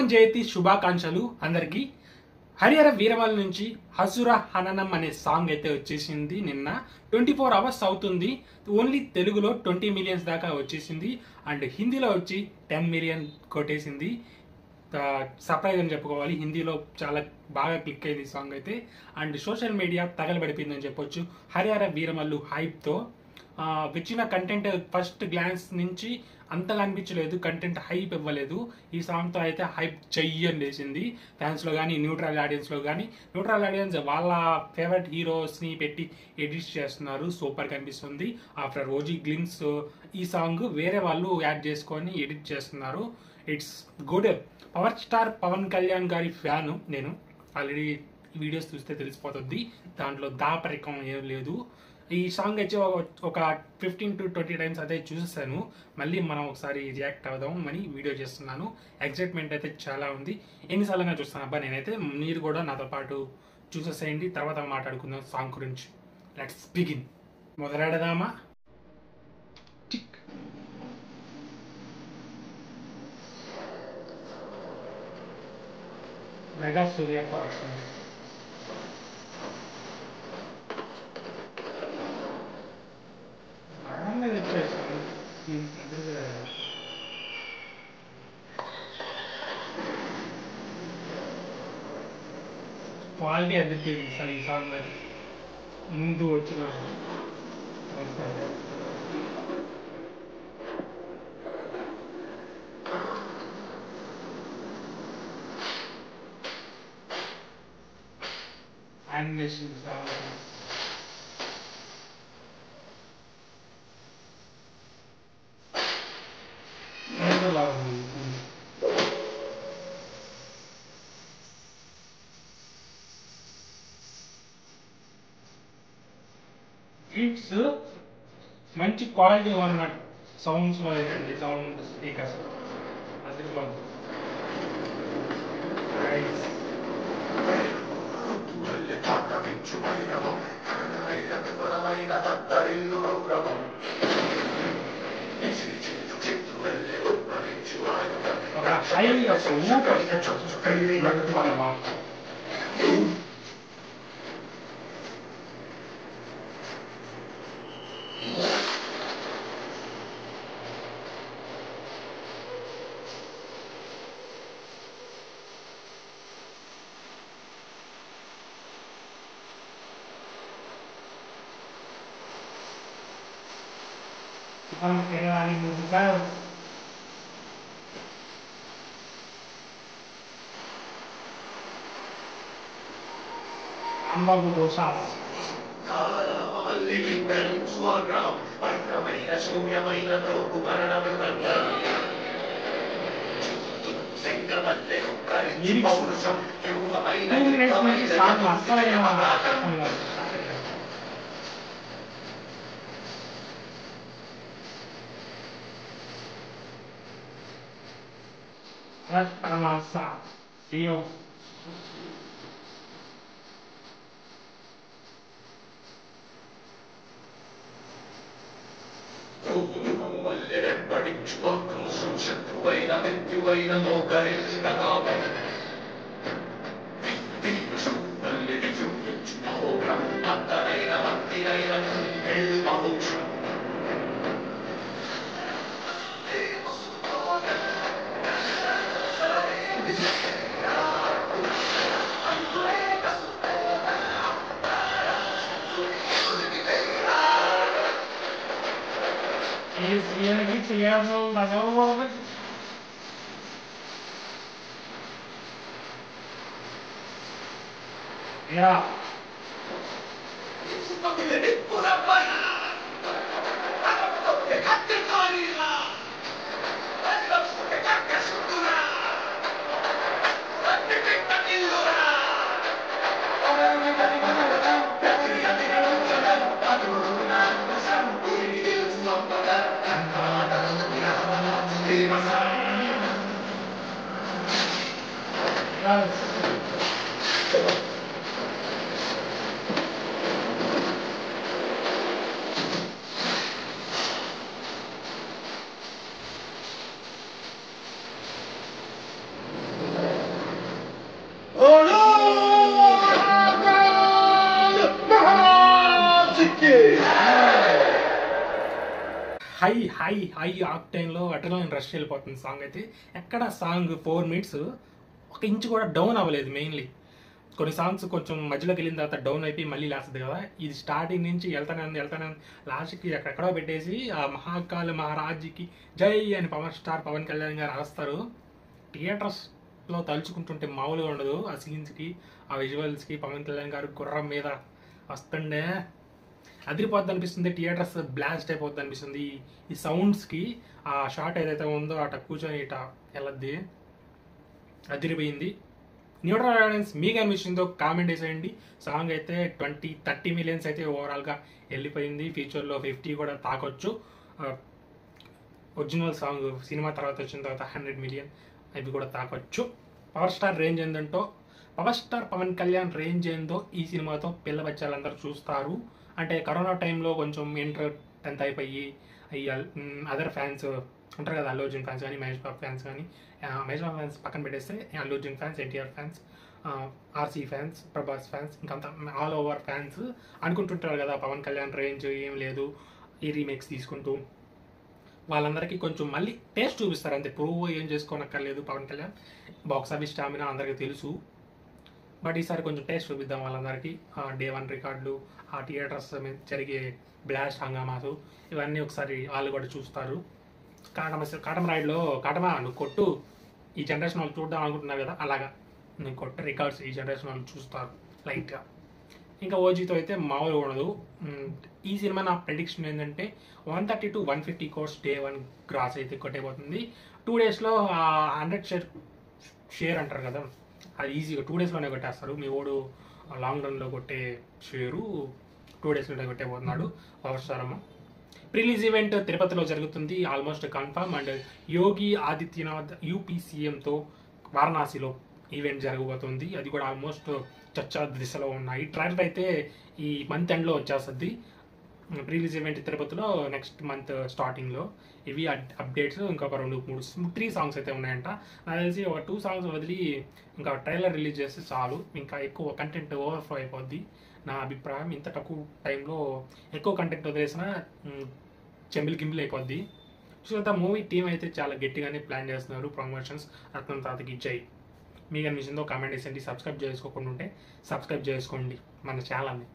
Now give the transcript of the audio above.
హనుమాన్ జయంతి శుభాకాంక్షలు అందరికీ. హరిహర వీరమల్ నుంచి హసుర హననం అనే సాంగ్ అయితే వచ్చేసింది. నిన్న 24 అవర్స్ అవుతుంది. ఓన్లీ తెలుగులో 20 మిలియన్స్ దాకా వచ్చేసింది అండ్ హిందీలో వచ్చి 10 మిలియన్ కొట్టేసింది. సర్ప్రైజ్ అని చెప్పుకోవాలి. హిందీలో చాలా బాగా క్లిక్ అయింది ఈ సాంగ్ అయితే అండ్ సోషల్ మీడియా తగలబడిపోయిందని చెప్పొచ్చు. హరిహర వీరమల్లు హైప్తో వచ్చిన కంటెంట్ ఫస్ట్ గ్లాన్స్ నుంచి అంతగా అనిపించలేదు, కంటెంట్ హైప్ ఇవ్వలేదు. ఈ సాంగ్తో అయితే హైప్ చెయ్యని లేచింది ఫ్యాన్స్లో కానీ న్యూట్రల్ ఆడియన్స్లో కానీ. న్యూట్రల్ ఆడియన్స్ వాళ్ళ ఫేవరెట్ హీరోస్ని పెట్టి ఎడిట్ చేస్తున్నారు, సూపర్ కనిపిస్తుంది. ఆఫ్టర్ ఓజీ గ్లిమ్స్ ఈ సాంగ్ వేరే వాళ్ళు యాడ్ చేసుకొని ఎడిట్ చేస్తున్నారు. It's good. Power star Pawan Kalyan గారి ఫ్యాను నేను. ఆల్రెడీ వీడియోస్ చూస్తే తెలిసిపోతుంది, దాంట్లో దాపరికం ఏం లేదు. ఈ సాంగ్ అయితే ఒక 15 to 20 టైమ్స్ అయితే చూసేసాను. మళ్ళీ మనం ఒకసారి రియాక్ట్ అవుదాం అని వీడియో చేస్తున్నాను. ఎక్సైట్మెంట్ అయితే చాలా ఉంది. ఎన్నిసార్లుగా చూస్తాను అబ్బా నేనైతే. మీరు కూడా నాతో పాటు చూసేసేయండి, తర్వాత మాట్లాడుకుందాం సాంగ్ గురించి. Let's begin. మొదలెడదామా? మెగా సూర్య క్వాలిటీ అద్దె సార్ ఈ సాంగ్ ముందు వచ్చిన యానిమేషన్ గిట్స్ మంచి క్వాలిటీ ఉన్నట్టు సౌండ్స్ లేదండి. సౌండ్ స్పీకర్స్ అది ఒక high creare musical ambang berusaha masa Dio ya high high high ఆక్టైన్లో అడ్రినలిన్ రష్ వెళ్ళిపోతుంది సాంగ్ అయితే. ఎక్కడ సాంగ్ 4 minutes ఒక ఇంచు కూడా డౌన్ అవ్వలేదు. మెయిన్లీ కొన్ని సాంగ్స్ కొంచెం మధ్యలోకి వెళ్ళిన తర్వాత డౌన్ అయిపోయి మళ్ళీ లేస్తుంది కదా, ఇది స్టార్టింగ్ నుంచి వెళ్తానే లాస్ట్కి ఎక్కడెక్కడో పెట్టేసి ఆ మహాకాళ మహారాజ్కి జై అని పవన్ కళ్యాణ్ గారు అరుస్తారు. థియేటర్స్లో తలుచుకుంటుంటే మామూలుగా ఉండదు. ఆ సీన్స్కి, ఆ విజువల్స్కి పవన్ కళ్యాణ్ గారు గుర్రం మీద వస్తుండే అదిరిపోద్ది అనిపిస్తుంది. థియేటర్స్ బ్లాస్ట్ అయిపోద్ది అనిపిస్తుంది ఈ సౌండ్స్కి. ఆ షాట్ ఏదైతే ఉందో అట కూర్చొని ఇట వెళ్ళద్ది, అదిరిపోయింది. న్యూట్రల్ ఆడియన్స్ మీకు అనిపించిందో కామెంట్ చేసేయండి. సాంగ్ అయితే 20-30 millions అయితే ఓవరాల్గా వెళ్ళిపోయింది. ఫ్యూచర్లో 50 కూడా తాకొచ్చు. ఒరిజినల్ సాంగ్ సినిమా తర్వాత వచ్చిన తర్వాత 100 million అవి కూడా తాకొచ్చు. పవర్ స్టార్ రేంజ్ ఏంటంటో, power star Pawan Kalyan range ఏందో ఈ సినిమాతో పిల్ల బచ్చాలందరూ చూస్తారు. అంటే కరోనా టైంలో కొంచెం ఇంటర్ 10th అయిపోయి అదర్ ఫ్యాన్స్ ఉంటారు కదా, అల్లు అర్జున్ ఫ్యాన్స్ కానీ, మహేష్ బాబు ఫ్యాన్స్ కానీ, మహేష్ బాబు ఫ్యాన్స్ పక్కన పెట్టేస్తే Allu Arjun fans, NTR fans, RC fans, Prabhas fans, ఇంకంతా ఆల్ ఓవర్ ఫ్యాన్స్ అనుకుంటుంటారు కదా పవన్ కళ్యాణ్ రేంజ్ ఏం లేదు ఈ రీమేక్స్ తీసుకుంటూ. వాళ్ళందరికీ కొంచెం మళ్ళీ టేస్ట్ చూపిస్తారు అంతే, ప్రూవ్ ఏం చేసుకోనక్కర్లేదు. Pawan Kalyan box office stamina అందరికీ తెలుసు. బట్ ఈసారి కొంచెం టేస్ట్ చూపిద్దాం వాళ్ళందరికీ. Day 1 రికార్డులు, ఆ థియేటర్స్ జరిగే బ్లాస్ట్ హంగామాసు ఇవన్నీ ఒకసారి వాళ్ళు కూడా చూస్తారు. కాటమ రైడ్లో కాటమా నువ్వు కొట్టు, ఈ జనరేషన్ వాళ్ళు చూద్దాం అనుకుంటున్నారు కదా, అలాగా నేను కొట్ట రికార్డ్స్ ఈ జనరేషన్ వాళ్ళు చూస్తారు లైట్గా. ఇంకా ఓజీతో అయితే మామూలుగా ఉండదు. ఈ సినిమా నా ప్రెడిక్షన్ ఏంటంటే 130 to 150 crores Day 1 గ్రాస్ అయితే కొట్టేపోతుంది. 2 daysలో 100 షేర్ అంటారు కదా, అది ఈజీగా 2 daysలోనే కొట్టేస్తారు. మీ ఓడు లాంగ్ రన్లో కొట్టే షేరు 2 daysలోనే కొట్టేపోతున్నాడు పవర్ స్టార్ అమ్మ. ప్రిలీజ్ ఈవెంట్ తిరుపతిలో జరుగుతుంది, almost confirm. And Yogi Adityanath UP సీఎంతో వారణాసిలో ఈవెంట్ జరగబోతుంది. అది కూడా ఆల్మోస్ట్ చర్చా దిశలో ఉన్నాయి. ట్రైలర్ అయితే ఈ మంత్ ఎండ్లో వచ్చేస్తుంది. ప్రిలీజ్ ఈవెంట్ తిరుపతిలో నెక్స్ట్ మంత్ స్టార్టింగ్లో. ఇవి అప్డేట్స్. ఇంకొక 3 songs అయితే ఉన్నాయంట. నాకు తెలిసి ఒక 2 songs వదిలి ఇంకా ట్రైలర్ రిలీజ్ చేస్తే చాలు, ఇంకా ఎక్కువ కంటెంట్ ఓవర్ఫ్లో అయిపోద్ది నా అభిప్రాయం. ఇంత తక్కువ టైంలో ఎక్కువ కంటెంట్ వదిలేసిన చెంబిల్ గింబిల్ అయిపోద్ది. సో మూవీ టీం అయితే చాలా గట్టిగానే ప్లాన్ చేస్తున్నారు ప్రమోషన్స్. రత్నం తాతకి జై. మీకు అనిపించిందో కామెంట్ చేసేయండి. సబ్స్క్రైబ్ చేసుకోకుండా ఉంటే సబ్స్క్రైబ్ చేసుకోండి మన ఛానల్ని.